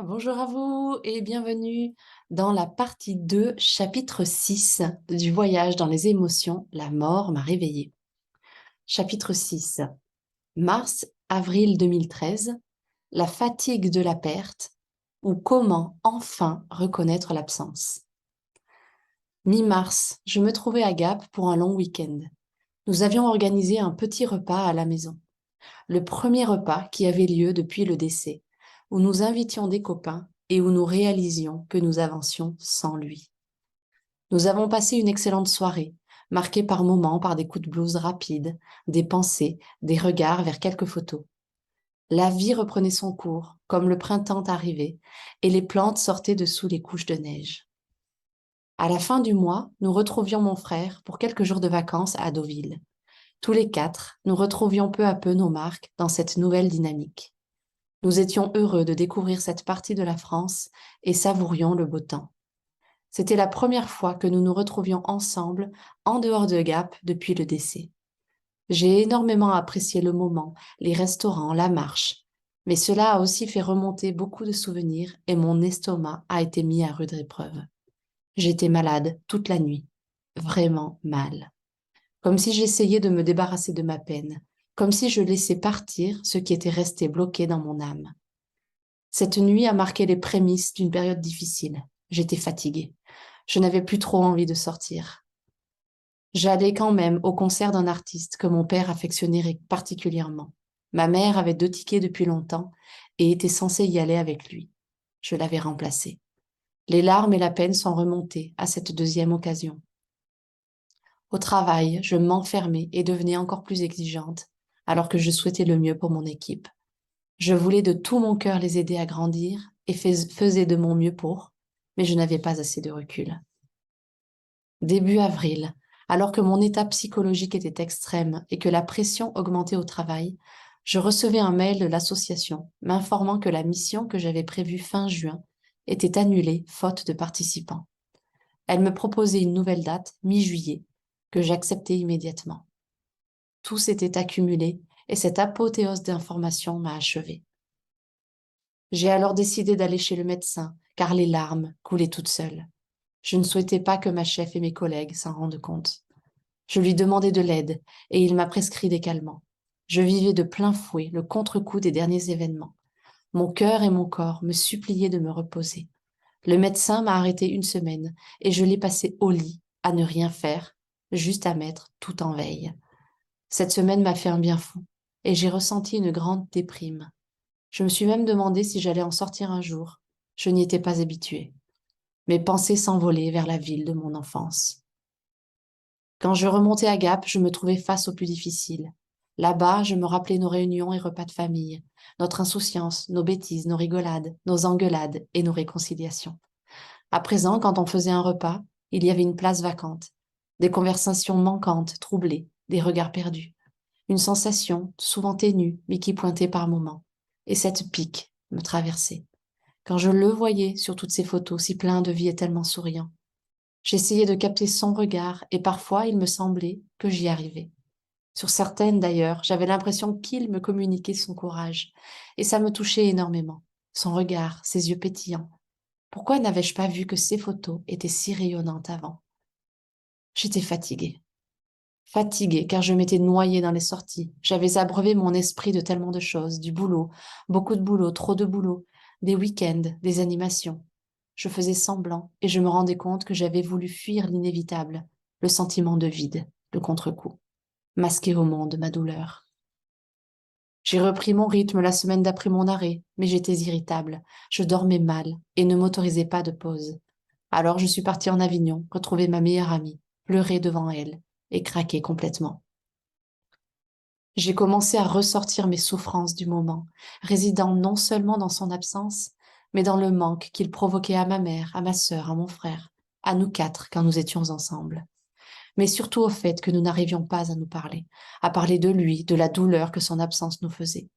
Bonjour à vous et bienvenue dans la partie 2, chapitre 6 du voyage dans les émotions, la mort m'a réveillée. Chapitre 6, mars-avril 2013, la fatigue de la perte ou comment enfin reconnaître l'absence. Mi-mars, je me trouvais à Gap pour un long week-end. Nous avions organisé un petit repas à la maison. Le premier repas qui avait lieu depuis le décès, où nous invitions des copains et où nous réalisions que nous avancions sans lui. Nous avons passé une excellente soirée, marquée par moments par des coups de blues rapides, des pensées, des regards vers quelques photos. La vie reprenait son cours, comme le printemps arrivait, et les plantes sortaient de sous les couches de neige. À la fin du mois, nous retrouvions mon frère pour quelques jours de vacances à Deauville. Tous les quatre, nous retrouvions peu à peu nos marques dans cette nouvelle dynamique. Nous étions heureux de découvrir cette partie de la France et savourions le beau temps. C'était la première fois que nous nous retrouvions ensemble en dehors de Gap depuis le décès. J'ai énormément apprécié le moment, les restaurants, la marche, mais cela a aussi fait remonter beaucoup de souvenirs et mon estomac a été mis à rude épreuve. J'étais malade toute la nuit, vraiment mal, comme si j'essayais de me débarrasser de ma peine, comme si je laissais partir ce qui était resté bloqué dans mon âme. Cette nuit a marqué les prémices d'une période difficile. J'étais fatiguée. Je n'avais plus trop envie de sortir. J'allais quand même au concert d'un artiste que mon père affectionnait particulièrement. Ma mère avait 2 tickets depuis longtemps et était censée y aller avec lui. Je l'avais remplacé. Les larmes et la peine sont remontées à cette deuxième occasion. Au travail, je m'enfermais et devenais encore plus exigeante, alors que je souhaitais le mieux pour mon équipe. Je voulais de tout mon cœur les aider à grandir et faisais de mon mieux pour, mais je n'avais pas assez de recul. Début avril, alors que mon état psychologique était extrême et que la pression augmentait au travail, je recevais un mail de l'association m'informant que la mission que j'avais prévue fin juin était annulée faute de participants. Elle me proposait une nouvelle date, mi-juillet, que j'acceptais immédiatement. Tout s'était accumulé et cette apothéose d'informations m'a achevée. J'ai alors décidé d'aller chez le médecin, car les larmes coulaient toutes seules. Je ne souhaitais pas que ma chef et mes collègues s'en rendent compte. Je lui demandai de l'aide, et il m'a prescrit des calmants. Je vivais de plein fouet le contre-coup des derniers événements. Mon cœur et mon corps me suppliaient de me reposer. Le médecin m'a arrêté une semaine, et je l'ai passé au lit, à ne rien faire, juste à mettre tout en veille. Cette semaine m'a fait un bien fou, et j'ai ressenti une grande déprime. Je me suis même demandé si j'allais en sortir un jour. Je n'y étais pas habituée. Mes pensées s'envolaient vers la ville de mon enfance. Quand je remontais à Gap, je me trouvais face au plus difficile. Là-bas, je me rappelais nos réunions et repas de famille, notre insouciance, nos bêtises, nos rigolades, nos engueulades et nos réconciliations. À présent, quand on faisait un repas, il y avait une place vacante, des conversations manquantes, troublées, des regards perdus, une sensation, souvent ténue, mais qui pointait par moments. Et cette pique me traversait. Quand je le voyais sur toutes ces photos, si plein de vie et tellement souriant, j'essayais de capter son regard et parfois il me semblait que j'y arrivais. Sur certaines d'ailleurs, j'avais l'impression qu'il me communiquait son courage et ça me touchait énormément. Son regard, ses yeux pétillants. Pourquoi n'avais-je pas vu que ces photos étaient si rayonnantes avant? J'étais fatiguée. Fatiguée car je m'étais noyée dans les sorties. J'avais abreuvé mon esprit de tellement de choses, du boulot, beaucoup de boulot, trop de boulot, des week-ends, des animations. Je faisais semblant et je me rendais compte que j'avais voulu fuir l'inévitable, le sentiment de vide, le contre-coup, masquer au monde ma douleur. J'ai repris mon rythme la semaine d'après mon arrêt, mais j'étais irritable, je dormais mal et ne m'autorisais pas de pause. Alors je suis partie en Avignon, retrouver ma meilleure amie, pleurer devant elle et craquer complètement. J'ai commencé à ressortir mes souffrances du moment, résidant non seulement dans son absence, mais dans le manque qu'il provoquait à ma mère, à ma sœur, à mon frère, à nous quatre quand nous étions ensemble. Mais surtout au fait que nous n'arrivions pas à parler de lui, de la douleur que son absence nous faisait.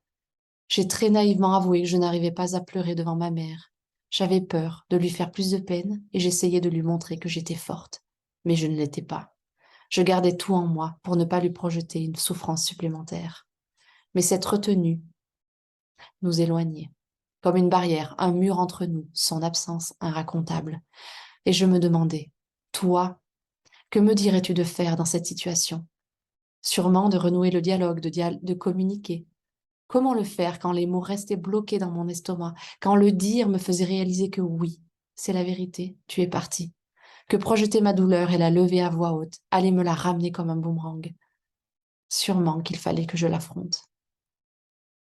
J'ai très naïvement avoué que je n'arrivais pas à pleurer devant ma mère. J'avais peur de lui faire plus de peine et j'essayais de lui montrer que j'étais forte. Mais je ne l'étais pas. Je gardais tout en moi pour ne pas lui projeter une souffrance supplémentaire. Mais cette retenue nous éloignait. comme une barrière, un mur entre nous, son absence inracontable. Et je me demandais, toi, que me dirais-tu de faire dans cette situation? Sûrement de renouer le dialogue, de communiquer. Comment le faire quand les mots restaient bloqués dans mon estomac, quand le dire me faisait réaliser que oui, c'est la vérité, tu es parti, que projeter ma douleur et la lever à voix haute allait me la ramener comme un boomerang. Sûrement qu'il fallait que je l'affronte.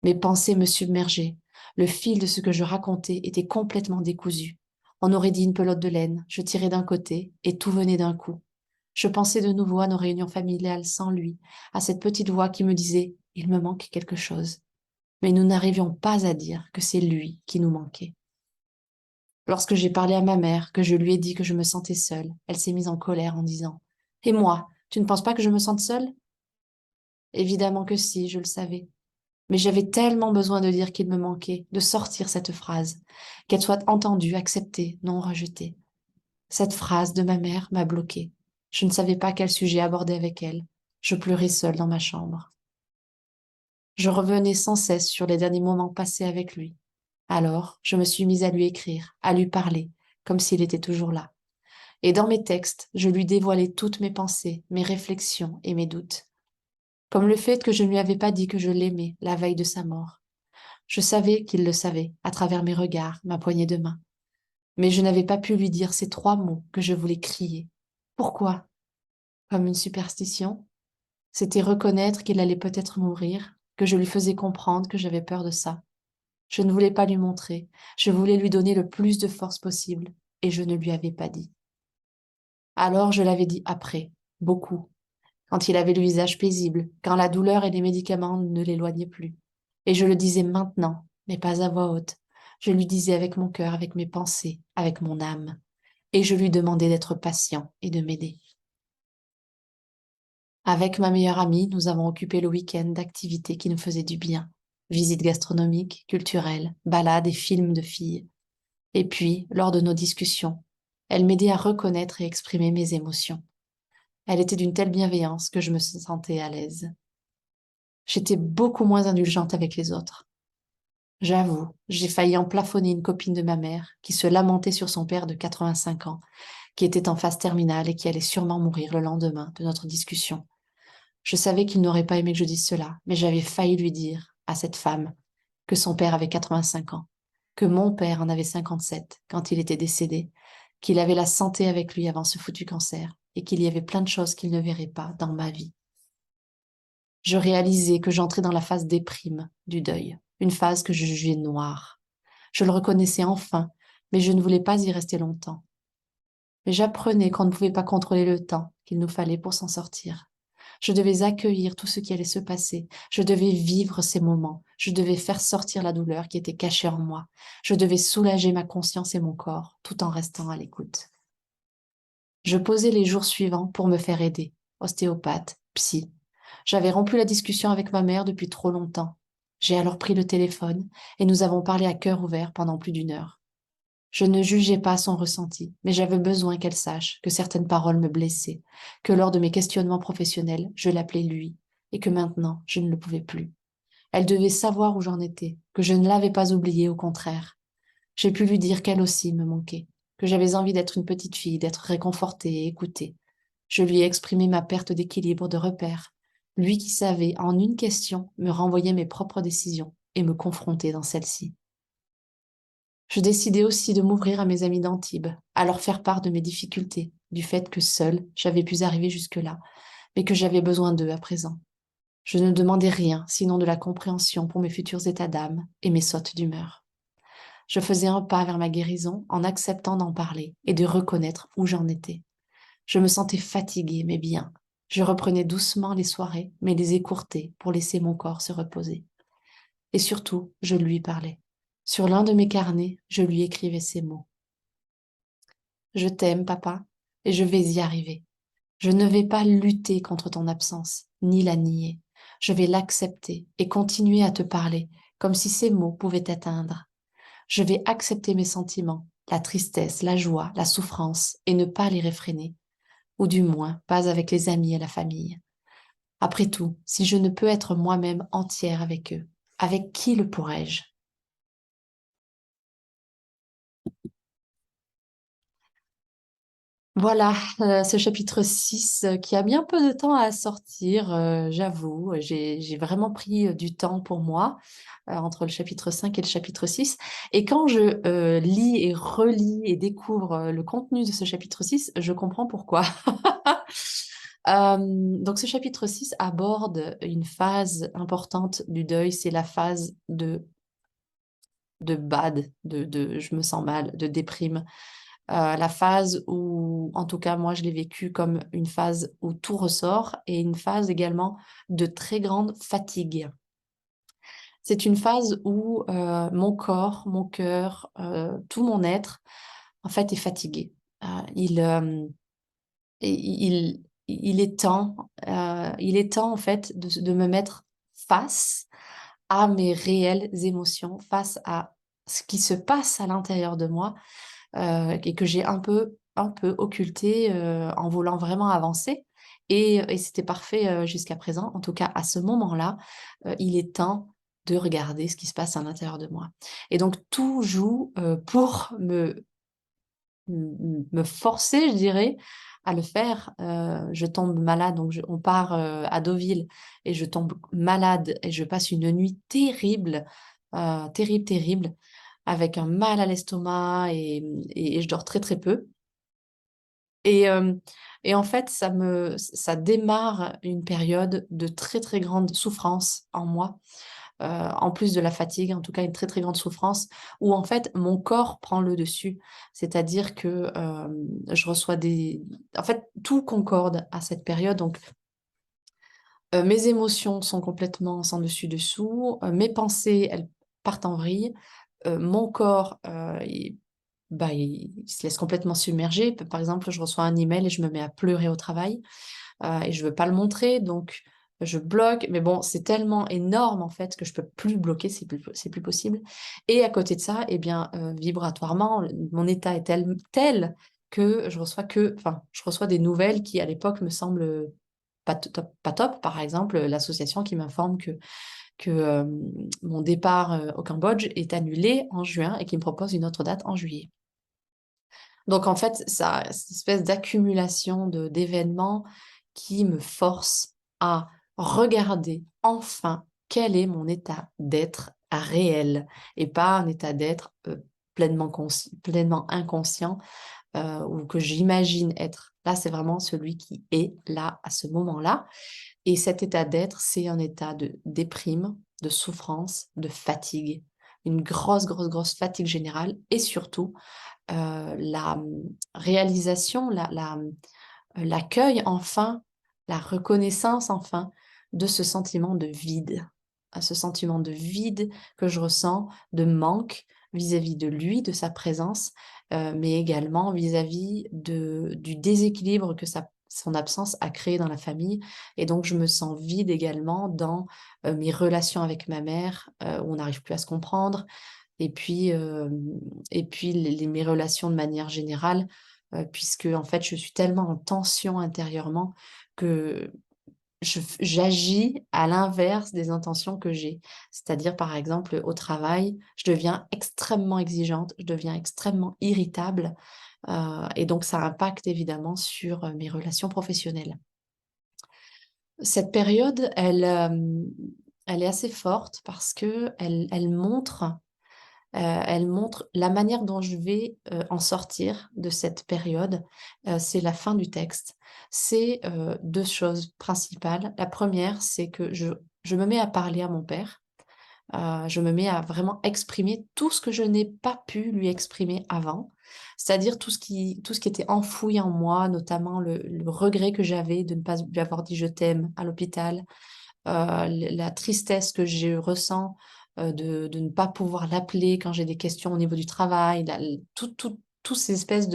Mes pensées me submergeaient. Le fil de ce que je racontais était complètement décousu. On aurait dit une pelote de laine, je tirais d'un côté et tout venait d'un coup. Je pensais de nouveau à nos réunions familiales sans lui, à cette petite voix qui me disait il me manque quelque chose. Mais nous n'arrivions pas à dire que c'est lui qui nous manquait. Lorsque j'ai parlé à ma mère, que je lui ai dit que je me sentais seule, elle s'est mise en colère en disant et moi, tu ne penses pas que je me sente seule? Évidemment que si, je le savais. Mais j'avais tellement besoin de dire qu'il me manquait, de sortir cette phrase, qu'elle soit entendue, acceptée, non rejetée. Cette phrase de ma mère m'a bloquée. Je ne savais pas quel sujet aborder avec elle. Je pleurais seule dans ma chambre. Je revenais sans cesse sur les derniers moments passés avec lui. Alors, je me suis mise à lui écrire, à lui parler, comme s'il était toujours là. Et dans mes textes, je lui dévoilais toutes mes pensées, mes réflexions et mes doutes. Comme le fait que je ne lui avais pas dit que je l'aimais la veille de sa mort. Je savais qu'il le savait, à travers mes regards, ma poignée de main. Mais je n'avais pas pu lui dire ces trois mots que je voulais crier. Pourquoi? Comme une superstition? C'était reconnaître qu'il allait peut-être mourir, que je lui faisais comprendre que j'avais peur de ça. Je ne voulais pas lui montrer, je voulais lui donner le plus de force possible, et je ne lui avais pas dit. Alors je l'avais dit après, beaucoup, quand il avait le visage paisible, quand la douleur et les médicaments ne l'éloignaient plus. Et je le disais maintenant, mais pas à voix haute. Je lui disais avec mon cœur, avec mes pensées, avec mon âme. Et je lui demandais d'être patient et de m'aider. Avec ma meilleure amie, nous avons occupé le week-end d'activités qui nous faisaient du bien. Visites gastronomiques, culturelles, balades et films de filles. Et puis, lors de nos discussions, elle m'aidait à reconnaître et exprimer mes émotions. Elle était d'une telle bienveillance que je me sentais à l'aise. J'étais beaucoup moins indulgente avec les autres. J'avoue, j'ai failli en plafonner une copine de ma mère qui se lamentait sur son père de 85 ans, qui était en phase terminale et qui allait sûrement mourir le lendemain de notre discussion. Je savais qu'il n'aurait pas aimé que je dise cela, mais j'avais failli lui dire, à cette femme, que son père avait 85 ans, que mon père en avait 57 quand il était décédé, qu'il avait la santé avec lui avant ce foutu cancer et qu'il y avait plein de choses qu'il ne verrait pas dans ma vie. Je réalisais que j'entrais dans la phase déprime du deuil, une phase que je jugeais noire. Je le reconnaissais enfin, mais je ne voulais pas y rester longtemps. Mais j'apprenais qu'on ne pouvait pas contrôler le temps qu'il nous fallait pour s'en sortir. Je devais accueillir tout ce qui allait se passer. Je devais vivre ces moments. Je devais faire sortir la douleur qui était cachée en moi. Je devais soulager ma conscience et mon corps tout en restant à l'écoute. Je posais les jours suivants pour me faire aider. Ostéopathe, psy. J'avais rompu la discussion avec ma mère depuis trop longtemps. J'ai alors pris le téléphone et nous avons parlé à cœur ouvert pendant plus d'une heure. Je ne jugeais pas son ressenti, mais j'avais besoin qu'elle sache que certaines paroles me blessaient, que lors de mes questionnements professionnels, je l'appelais lui, et que maintenant, je ne le pouvais plus. Elle devait savoir où j'en étais, que je ne l'avais pas oubliée, au contraire. J'ai pu lui dire qu'elle aussi me manquait, que j'avais envie d'être une petite fille, d'être réconfortée et écoutée. Je lui ai exprimé ma perte d'équilibre, de repère. Lui qui savait, en une question, me renvoyer mes propres décisions et me confronter dans celles-ci. Je décidai aussi de m'ouvrir à mes amis d'Antibes, à leur faire part de mes difficultés, du fait que seule, j'avais pu arriver jusque-là, mais que j'avais besoin d'eux à présent. Je ne demandais rien, sinon de la compréhension pour mes futurs états d'âme et mes sautes d'humeur. Je faisais un pas vers ma guérison en acceptant d'en parler et de reconnaître où j'en étais. Je me sentais fatiguée, mais bien. Je reprenais doucement les soirées, mais les écourtais pour laisser mon corps se reposer. Et surtout, je lui parlais. Sur l'un de mes carnets, je lui écrivais ces mots. Je t'aime, papa, et je vais y arriver. Je ne vais pas lutter contre ton absence, ni la nier. Je vais l'accepter et continuer à te parler, comme si ces mots pouvaient t'atteindre. Je vais accepter mes sentiments, la tristesse, la joie, la souffrance, et ne pas les réfréner, ou du moins pas avec les amis et la famille. Après tout, si je ne peux être moi-même entière avec eux, avec qui le pourrais-je? Voilà, ce chapitre 6 qui a mis un peu de temps à sortir, j'avoue. J'ai vraiment pris du temps pour moi entre le chapitre 5 et le chapitre 6. Et quand je lis et relis et découvre le contenu de ce chapitre 6, je comprends pourquoi. Donc ce chapitre 6 aborde une phase importante du deuil, c'est la phase de bad, de je me sens mal, de déprime. La phase où, en tout cas, moi, je l'ai vécu comme une phase où tout ressort et une phase également de très grande fatigue. C'est une phase où mon corps, mon cœur, tout mon être, en fait, est fatigué. Euh, il, euh, il est temps, en fait, de me mettre face à mes réelles émotions, face à ce qui se passe à l'intérieur de moi et que j'ai un peu occulté en voulant vraiment avancer. Et c'était parfait jusqu'à présent. En tout cas, à ce moment-là, il est temps de regarder ce qui se passe à l'intérieur de moi. Et donc, tout joue pour me forcer, je dirais, à le faire. Je tombe malade, donc on part à Deauville et je tombe malade et je passe une nuit terrible, terrible, terrible, avec un mal à l'estomac et je dors très très peu. Et, euh, et en fait, ça démarre une période de très très grande souffrance en moi, en plus de la fatigue, en tout cas une très très grande souffrance, où en fait mon corps prend le dessus. C'est-à-dire que je reçois des... En fait, tout concorde à cette période. Donc, mes émotions sont complètement sans dessus-dessous, mes pensées, elles partent en vrille, mon corps, il se laisse complètement submerger. Par exemple, je reçois un email et je me mets à pleurer au travail et je veux pas le montrer, donc je bloque. Mais bon, c'est tellement énorme en fait que je peux plus bloquer, c'est plus possible. Et à côté de ça, eh bien, vibratoirement, mon état est tel que je reçois des nouvelles qui à l'époque me semblent pas top, pas top. Par exemple, l'association qui m'informe que mon départ au Cambodge est annulé en juin et qui me propose une autre date en juillet. Donc en fait, ça, cette espèce d'accumulation d'événements qui me force à regarder enfin quel est mon état d'être réel et pas un état d'être pleinement inconscient ou que j'imagine être. Là, c'est vraiment celui qui est là à ce moment-là. Et cet état d'être, c'est un état de déprime, de souffrance, de fatigue, une grosse, grosse, grosse fatigue générale et surtout la réalisation, l'accueil enfin, la reconnaissance enfin de ce sentiment de vide, à ce sentiment de vide que je ressens, de manque vis-à-vis de lui, de sa présence, mais également vis-à-vis du déséquilibre que son absence a créé dans la famille. Et donc, je me sens vide également dans mes relations avec ma mère, où on n'arrive plus à se comprendre, et puis, mes relations de manière générale, puisque en fait, je suis tellement en tension intérieurement que j'agis à l'inverse des intentions que j'ai. C'est-à-dire, par exemple, au travail, je deviens extrêmement exigeante, je deviens extrêmement irritable, et donc ça impacte évidemment sur mes relations professionnelles. Cette période, elle est assez forte parce que elle montre la manière dont je vais en sortir de cette période. C'est la fin du texte. C'est deux choses principales. La première, c'est que je me mets à parler à mon père. Je me mets à vraiment exprimer tout ce que je n'ai pas pu lui exprimer avant, c'est-à-dire tout ce qui était enfoui en moi, notamment le regret que j'avais de ne pas lui avoir dit je t'aime à l'hôpital, la tristesse que je ressens de ne pas pouvoir l'appeler quand j'ai des questions au niveau du travail, toutes ces espèces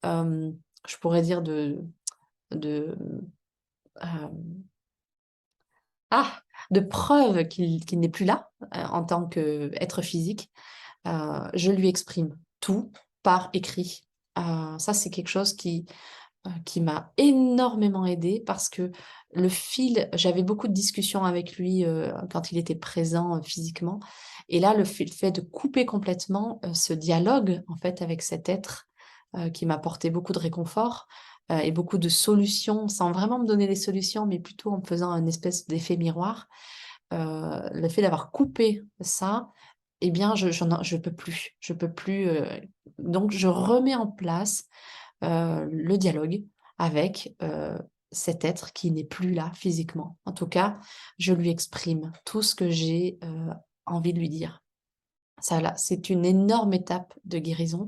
euh, je pourrais dire de, euh, de preuves qu'il n'est plus là en tant qu'être physique. Je lui exprime tout par écrit. Ça, c'est quelque chose qui m'a énormément aidée parce que j'avais beaucoup de discussions avec lui quand il était présent physiquement. Et là, le fait de couper complètement ce dialogue en fait avec cet être qui m'a apporté beaucoup de réconfort et beaucoup de solutions, sans vraiment me donner les solutions, mais plutôt en me faisant un espèce d'effet miroir. Le fait d'avoir coupé ça, eh bien, je peux plus. Je peux plus, donc je remets en place le dialogue avec cet être qui n'est plus là physiquement. En tout cas, je lui exprime tout ce que j'ai envie de lui dire. Ça, là, c'est une énorme étape de guérison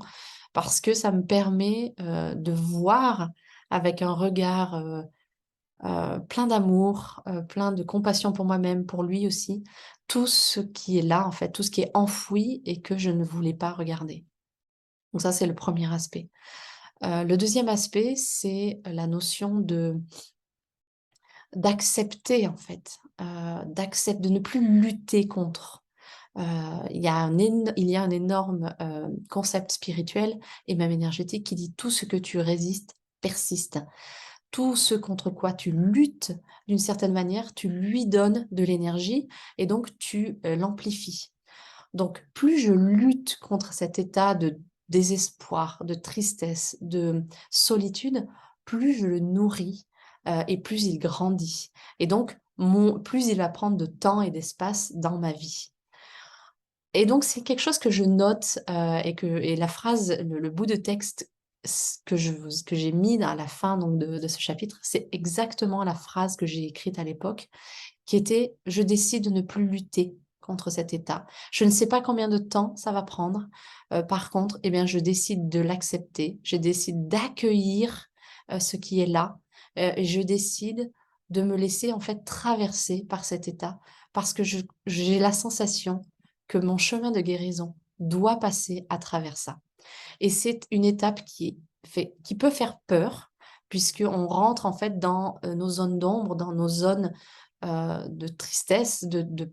parce que ça me permet de voir avec un regard plein d'amour, plein de compassion pour moi-même, pour lui aussi, tout ce qui est là, en fait, tout ce qui est enfoui et que je ne voulais pas regarder. Donc ça, c'est le premier aspect. Le deuxième aspect, c'est la notion d'accepter, en fait, de ne plus lutter contre. Il y a un énorme concept spirituel et même énergétique qui dit tout ce que tu résistes persiste. Tout ce contre quoi tu luttes, d'une certaine manière, tu lui donnes de l'énergie et donc tu l'amplifies. Donc, plus je lutte contre cet état de désespoir, de tristesse, de solitude, plus je le nourris et plus il grandit. Et donc, plus il va prendre de temps et d'espace dans ma vie. Et donc, c'est quelque chose que je note et la phrase, le bout de texte que j'ai mis à la fin donc, de ce chapitre, c'est exactement la phrase que j'ai écrite à l'époque qui était: «Je décide de ne plus lutter contre cet état. Je ne sais pas combien de temps ça va prendre. Par contre, eh bien, je décide de l'accepter. Je décide d'accueillir, ce qui est là, et je décide de me laisser, en fait, traverser par cet état parce que j'ai la sensation que mon chemin de guérison doit passer à travers ça». Et c'est une étape qui peut faire peur, puisqu'on rentre en fait dans nos zones d'ombre, dans nos zones de tristesse, de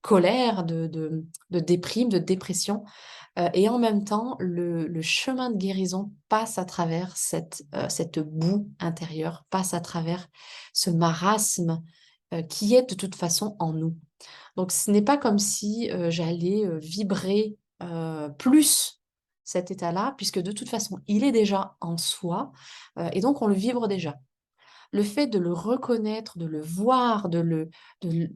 colère, de déprime, de dépression. Et en même temps, le chemin de guérison passe à travers cette boue intérieure, passe à travers ce marasme qui est de toute façon en nous. Donc ce n'est pas comme si, j'allais, vibrer, plus cet état-là, puisque de toute façon, il est déjà en soi, et donc on le vibre déjà. Le fait de le reconnaître, de le voir, de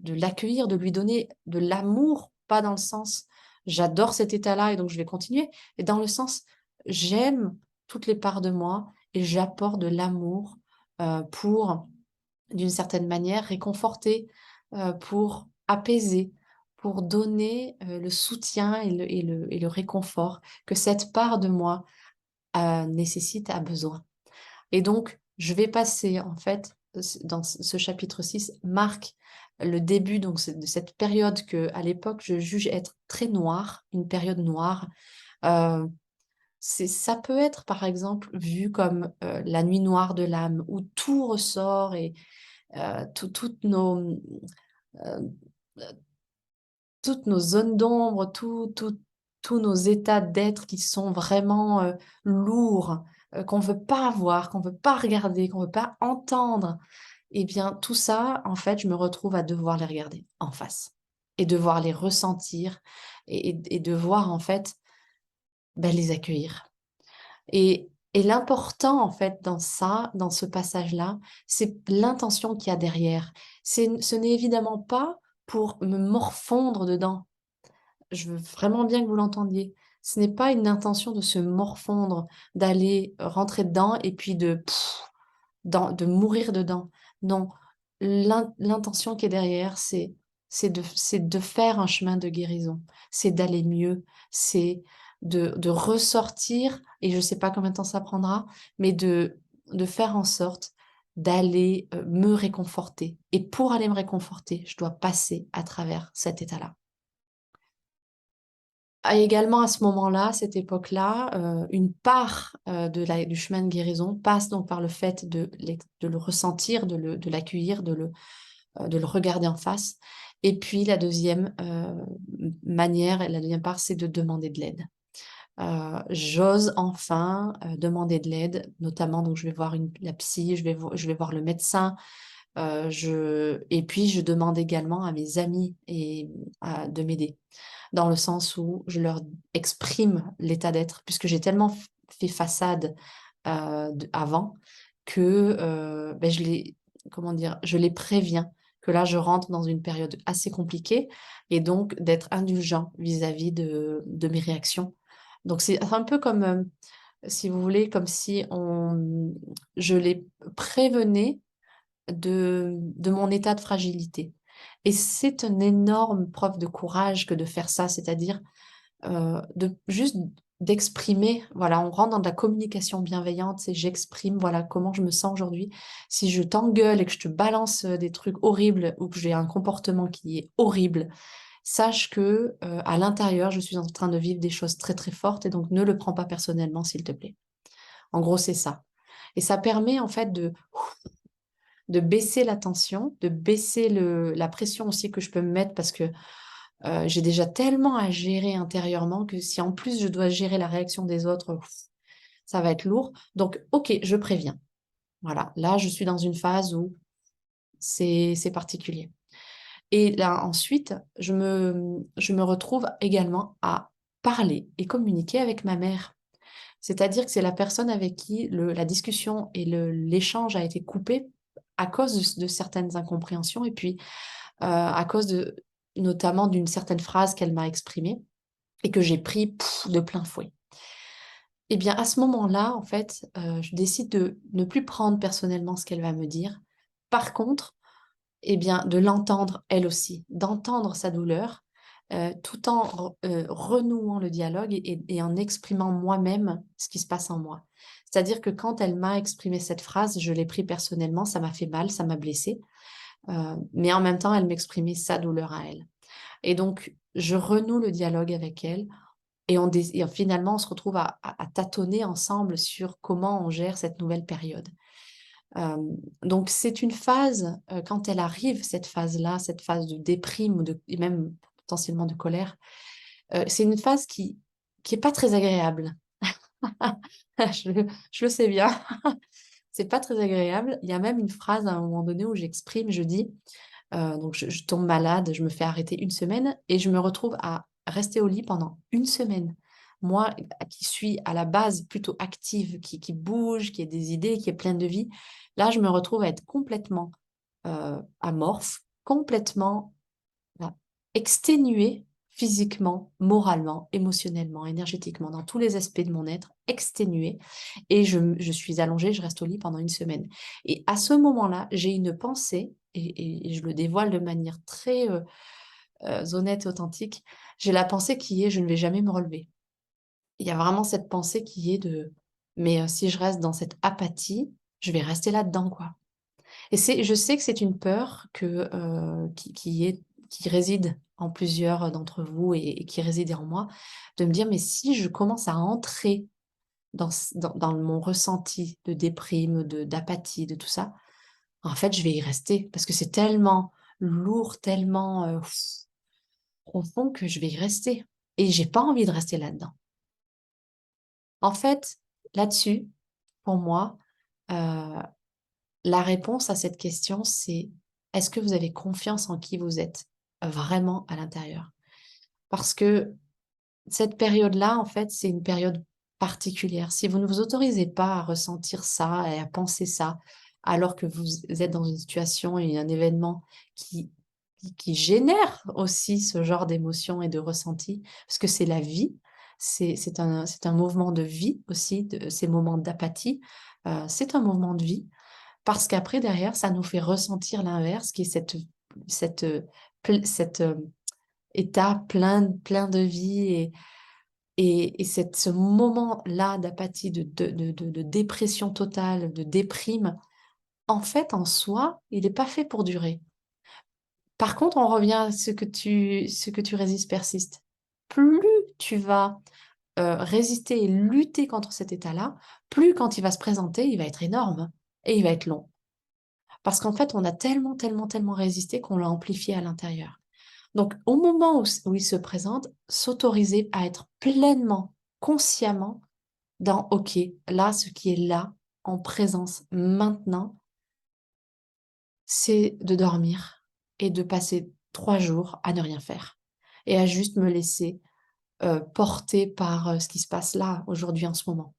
l'accueillir, de lui donner de l'amour, pas dans le sens: «J'adore cet état-là et donc je vais continuer», mais dans le sens: «J'aime toutes les parts de moi et j'apporte de l'amour, pour d'une certaine manière, réconforter, pour apaiser, pour donner, le soutien et le réconfort que cette part de moi, nécessite, a besoin. Et donc, je vais passer en fait, dans ce chapitre 6 marque le début donc de cette période que à l'époque je juge être très noire, une période noire. Heu, ça peut être par exemple vu comme, la nuit noire de l'âme où tout ressort et toutes heu, toutes nos zones d'ombre, tous nos états d'être qui sont vraiment, lourds, qu'on ne veut pas voir, qu'on ne veut pas regarder, qu'on ne veut pas entendre. Et bien tout ça, en fait, je me retrouve à devoir les regarder en face et devoir les ressentir et devoir en fait, bah, les accueillir. Et l'important, en fait, dans ça, dans ce passage-là, c'est l'intention qu'il y a derrière. Ce n'est évidemment pas pour me morfondre dedans. Je veux vraiment bien que vous l'entendiez. Ce n'est pas une intention de se morfondre, d'aller rentrer dedans et puis de mourir dedans. Non, l'intention qui est derrière, c'est de faire un chemin de guérison, c'est d'aller mieux, c'est de ressortir et je ne sais pas combien de temps ça prendra, mais de faire en sorte d'aller, me réconforter et pour aller me réconforter, je dois passer à travers cet état-là. Ah, également à ce moment-là, cette époque-là, une part, du chemin de guérison passe donc par le fait de le ressentir, de l'accueillir, de le regarder en face et puis la deuxième manière et la deuxième part, c'est de demander de l'aide. J'ose enfin, demander de l'aide, notamment donc je vais voir la psy, je vais voir le médecin, et puis je demande également à mes amis de m'aider. Dans le sens où je leur exprime l'état d'être, puisque j'ai tellement fait façade avant que comment dire, je les préviens que là, je rentre dans une période assez compliquée et donc d'être indulgent vis-à-vis de mes réactions. Donc, c'est un peu comme, si vous voulez, comme si je les prévenais de mon état de fragilité. Et c'est une énorme preuve de courage que de faire ça, c'est-à-dire de juste d'exprimer, voilà, on rentre dans de la communication bienveillante, c'est j'exprime, voilà, comment je me sens aujourd'hui. Si je t'engueule et que je te balance des trucs horribles ou que j'ai un comportement qui est horrible, sache que à l'intérieur, je suis en train de vivre des choses très très fortes et donc ne le prends pas personnellement, s'il te plaît. En gros, c'est ça. Et ça permet en fait de baisser la tension, de baisser la pression aussi que je peux me mettre parce que j'ai déjà tellement à gérer intérieurement que si en plus je dois gérer la réaction des autres, ça va être lourd. Donc, ok, je préviens. Voilà, là, je suis dans une phase où c'est particulier. Et là, ensuite, je me retrouve également à parler et communiquer avec ma mère. C'est-à-dire que c'est la personne avec qui la discussion et l'échange a été coupé à cause de certaines incompréhensions et puis à cause notamment d'une certaine phrase qu'elle m'a exprimée et que j'ai pris de plein fouet. Eh bien, à ce moment-là, en fait, je décide de ne plus prendre personnellement ce qu'elle va me dire. Par contre, eh bien, de l'entendre elle aussi, d'entendre sa douleur, tout en renouant le dialogue et en exprimant moi-même ce qui se passe en moi. C'est-à-dire que quand elle m'a exprimé cette phrase, je l'ai pris personnellement, ça m'a fait mal, ça m'a blessée, mais en même temps, elle m'exprimait sa douleur à elle. Et donc, je renoue le dialogue avec elle et finalement, on se retrouve à tâtonner ensemble sur comment on gère cette nouvelle période. Donc c'est une phase, quand elle arrive, cette phase-là, cette phase de déprime ou et même potentiellement de colère, c'est une phase qui est pas très agréable. Je le sais bien. C'est pas très agréable. Il y a même une phrase à un moment donné où j'exprime, je dis, donc je tombe malade, je me fais arrêter une semaine et je me retrouve à rester au lit pendant une semaine. Moi, qui suis à la base plutôt active, qui bouge, qui a des idées, qui est pleine de vie, là, je me retrouve à être complètement amorphe, complètement voilà, exténuée physiquement, moralement, émotionnellement, énergétiquement, dans tous les aspects de mon être, exténuée. Et je suis allongée, je reste au lit pendant une semaine. Et à ce moment-là, j'ai une pensée, et je le dévoile de manière très honnête et authentique, j'ai la pensée qui est: je ne vais jamais me relever. Il y a vraiment cette pensée qui est mais si je reste dans cette apathie, je vais rester là-dedans, quoi. Et je sais que c'est une peur qui réside en plusieurs d'entre vous et qui réside en moi, de me dire: «Mais si je commence à entrer dans mon ressenti de déprime, d'apathie, de tout ça, en fait, je vais y rester parce que c'est tellement lourd, tellement, profond que je vais y rester et j'ai pas envie de rester là-dedans». En fait, là-dessus, pour moi, heu, la réponse à cette question, c'est: est-ce que vous avez confiance en qui vous êtes vraiment à l'intérieur? Parce que cette période-là, en fait, c'est une période particulière. Si vous ne vous autorisez pas à ressentir ça et à penser ça, alors que vous êtes dans une situation et un événement qui qui génère aussi ce genre d'émotions et de ressentis, parce que c'est la vie, c'est un mouvement de vie aussi, de ces moments d'apathie, c'est un mouvement de vie. Parce qu'après derrière, ça nous fait ressentir l'inverse qui est cette, cet, état plein de vie et ce moment-là d'apathie, de dépression totale, de déprime, en fait, en soi, il est pas fait pour durer. Par contre, on revient à ce que tu résistes persiste. Plus tu vas, résister et lutter contre cet état-là, plus quand il va se présenter, il va être énorme et il va être long. Parce qu'en fait, on a tellement résisté qu'on l'a amplifié à l'intérieur. Donc, au moment où il se présente, s'autoriser à être pleinement, consciemment dans OK, là, ce qui est là, en présence, maintenant, c'est de dormir et de passer 3 jours à ne rien faire et à juste me laisser porter par ce qui se passe là, aujourd'hui, en ce moment.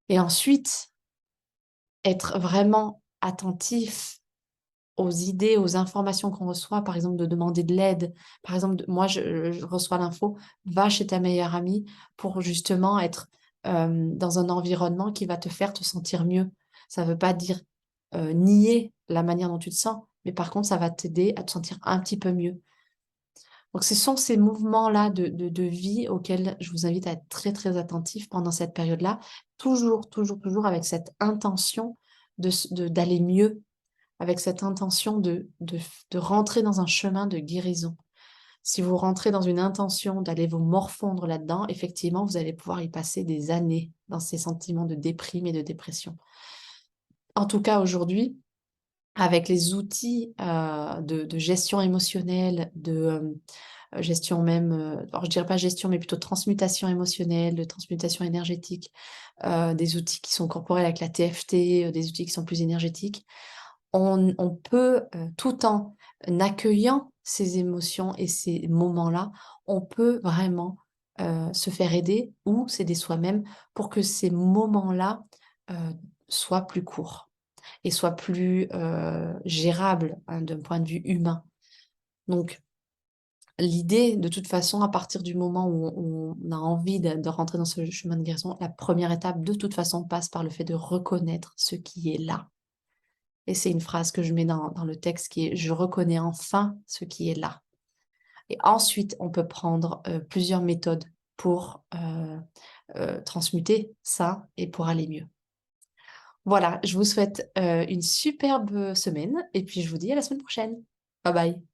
Et ensuite, être vraiment attentif aux idées, aux informations qu'on reçoit, par exemple de demander de l'aide. Par exemple, moi, je reçois l'info, va chez ta meilleure amie pour justement être dans un environnement qui va te faire te sentir mieux. Ça ne veut pas dire nier la manière dont tu te sens, mais par contre, ça va t'aider à te sentir un petit peu mieux. Donc, ce sont ces mouvements-là de vie auxquels je vous invite à être très, très attentif pendant cette période-là, toujours, toujours, toujours avec cette intention d'aller mieux, avec cette intention de rentrer dans un chemin de guérison. Si vous rentrez dans une intention d'aller vous morfondre là-dedans, effectivement, vous allez pouvoir y passer des années dans ces sentiments de déprime et de dépression. En tout cas, aujourd'hui, avec les outils de gestion émotionnelle, de gestion même, alors je dirais pas gestion, mais plutôt transmutation émotionnelle, de transmutation énergétique, des outils qui sont corporels avec la TFT, des outils qui sont plus énergétiques, on peut, tout en accueillant ces émotions et ces moments-là, on peut vraiment se faire aider ou s'aider soi-même pour que ces moments-là euh, soient plus courts et soient plus gérables hein, d'un point de vue humain. Donc, l'idée, de toute façon, à partir du moment où on a envie de rentrer dans ce chemin de guérison, la première étape, de toute façon, passe par le fait de reconnaître ce qui est là. Et c'est une phrase que je mets dans le texte qui est « Je reconnais enfin ce qui est là ». Et ensuite, on peut prendre plusieurs méthodes pour transmuter ça et pour aller mieux. Voilà, je vous souhaite une superbe semaine et puis je vous dis à la semaine prochaine. Bye bye.